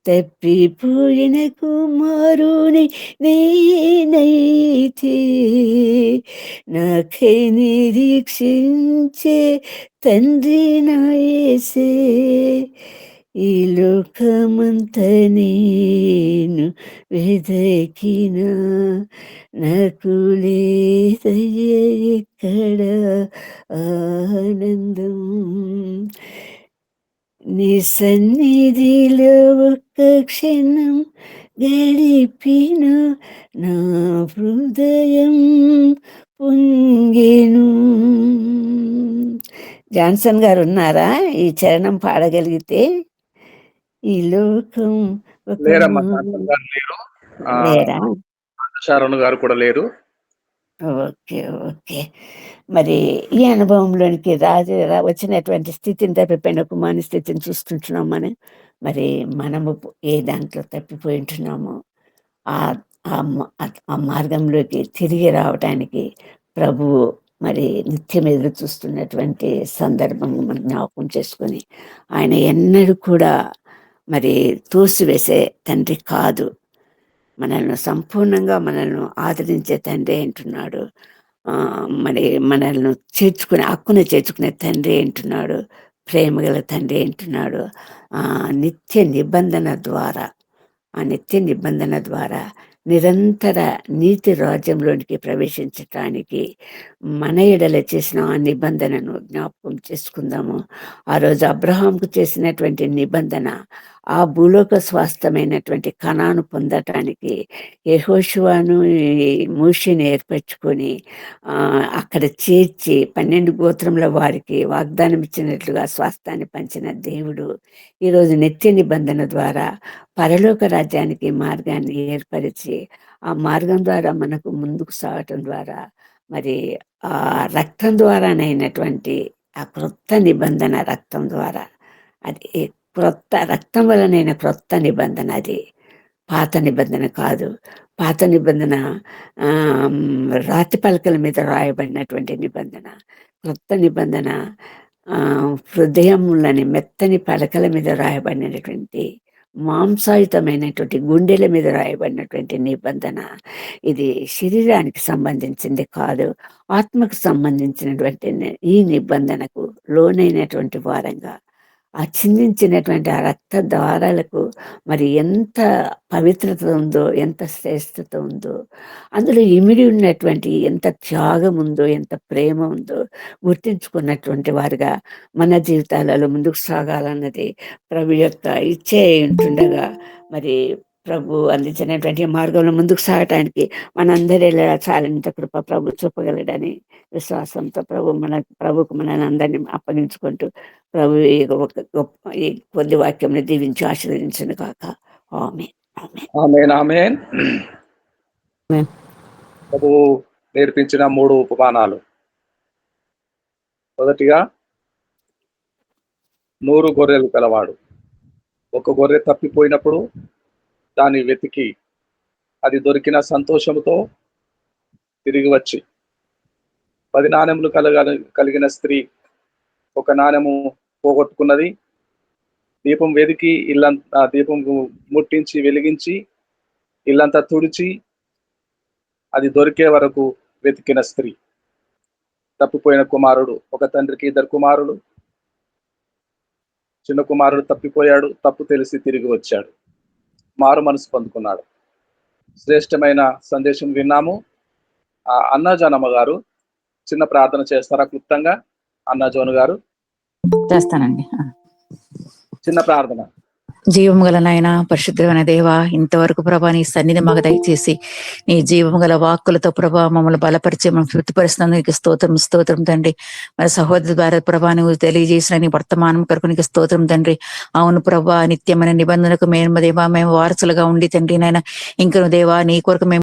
తప్పిపోయిన కుమారుని నేనైతే నాకై నిరీక్షించే తండ్రి నా యేసే. ఈ లోకమంత నేను వెదకిన నాకు లేదయ్య ఎక్కడ ఆనందం. నీ సన్నిధిలో ఒక్క క్షణం గడిపిన నా హృదయం పొంగెను. జాన్సన్ గారు ఉన్నారా? ఈ చరణం పాడగలిగితే. ఈ లోకం ఒక లేరమ్మా, శాంతం గారు లేరు. లేరా? శరణ్ గారు కూడా లేరు. Okay, okay. మరి ఈ అనుభవంలోనికి వచ్చినటువంటి స్థితిని, తప్పిపోయిన కుమారుని స్థితిని చూస్తుంటున్నాం మనం. మరి మనము ఏ దాంట్లో తప్పిపోయి ఉంటున్నామో ఆ మార్గంలోకి తిరిగి రావటానికి ప్రభువు మరి నిత్యం ఎదురు చూస్తున్నటువంటి సందర్భం మనం జ్ఞాపకం చేసుకొని, ఆయన ఎన్నడూ కూడా మరి తోసివేసే తండ్రి కాదు. మనల్ని ఆదరించే తండ్రి అంటున్నాడు. మరి మనల్ని హక్కును చేర్చుకునే తండ్రి అంటున్నాడు. ప్రేమగల తండ్రి అంటున్నాడు. నిత్య నిబంధన ద్వారా నిరంతర నీతి రాజ్యంలోనికి ప్రవేశించటానికి మన ఎడల చేసిన ఆ నిబంధనను జ్ఞాపకం చేసుకుందాము. ఆ రోజు అబ్రహాంకు చేసినటువంటి నిబంధన, ఆ భూలోక స్వాస్థ్యమైనటువంటి కనాను పొందటానికి యెహోషువను మోషేని ఏర్పరచుకొని అక్కడ చేర్చి 12 గోత్రముల వారికి వాగ్దానం ఇచ్చినట్లుగా స్వాస్థ్యాన్ని పంచిన దేవుడు ఈరోజు నిత్య నిబంధన ద్వారా పరలోక రాజ్యానికి మార్గాన్ని ఏర్పరిచి, ఆ మార్గం ద్వారా మనకు ముందుకు సాగటం ద్వారా మరి ఆ రక్తం ద్వారానైనటువంటి ఆ క్రొత్త నిబంధన రక్తం ద్వారా, అది క్రొత్త రక్తం వలనైన క్రొత్త నిబంధన, అది పాత నిబంధన కాదు. పాత నిబంధన రాతి పలకల మీద రాయబడినటువంటి నిబంధన. క్రొత్త నిబంధన హృదయములని మెత్తని పలకల మీద రాయబడినటువంటి, మాంసాయుతమైనటువంటి గుండెల మీద రాయబడినటువంటి నిబంధన. ఇది శరీరానికి సంబంధించింది కాదు, ఆత్మకు సంబంధించినటువంటి ఈ నిబంధనకు లోనైనటువంటి వారంగా ఆ చిందించినటువంటి ఆ రక్త ద్వారాలకు మరి ఎంత పవిత్రత ఉందో, ఎంత శ్రేష్టత ఉందో, అందులో ఇమిడి ఉన్నటువంటి ఎంత త్యాగం ఉందో, ఎంత ప్రేమ ఉందో గుర్తించుకున్నటువంటి వారుగా మన జీవితాలలో ముందుకు సాగాలన్నది ప్రభు యొక్క ఇచ్చే ఉంటుండగా, మరి ప్రభు అందించినటువంటి మార్గంలో ముందుకు సాగటానికి మనందరి చాలింత కృప ప్రభు చూపగలడని విశ్వాసంతో ప్రభుకు మనల్ని అందరినీ అప్పగించుకుంటూ ప్రభు ఒక గొప్ప ఈ కొద్ది వాక్యంని దీవించి ఆశీర్వదించను కాక. ఆమేన్. ఆమేన్. ఆమేన్. ఆమేన్. ప్రభు నేర్పించిన 3 ఉపమానాలు. మొదటిగా 100 గొర్రెలు కలవాడు. ఒక గొర్రె తప్పిపోయినప్పుడు దాన్ని వెతికి అది దొరికిన సంతోషంతో తిరిగి వచ్చి 10 నాణెములు కలిగిన స్త్రీ ఒక నాణెము పోగొట్టుకున్నది. దీపం వెతికి దీపం ముట్టించి వెలిగించి ఇల్లంతా తుడిచి అది దొరికే వరకు వెతికిన స్త్రీ. తప్పిపోయిన కుమారుడు, ఒక తండ్రికి 2 కుమారులు. చిన్న కుమారుడు తప్పిపోయాడు, తప్పు తెలిసి తిరిగి వచ్చాడు, మారు మనసు పొందుకున్నాడు. శ్రేష్టమైన సందేశం విన్నాము. అన్నా జానమ్మ గారు చిన్న ప్రార్థన చేస్తారా క్లుప్తంగా? అన్నా జోను గారు చేస్తానండి. చిన్న ప్రార్థన. జీవము గల నాయన, పరిశుద్ధమైన దేవ, ఇంతవరకు ప్రభా నీ సన్నిధి మాకు దయచేసి నీ జీవము గల వాక్కులతో ప్రభా మమ్మల్ని బలపరిచి మమ్మల్ని తృప్తిపరుస్తున్నందుకు స్తోత్రం తండ్రి. మరి సహోదరి ద్వారా ప్రభా నువ్వు తెలియజేసిన నీ వర్తమానం కొరకు నీకు స్తోత్రం తండ్రి. అవును ప్రభా, నిత్యమైన నిబంధనకు మేము దేవా మేము వారసులుగా ఉండి తండ్రి నాయన, ఇంకను దేవా నీ కొరకు మేము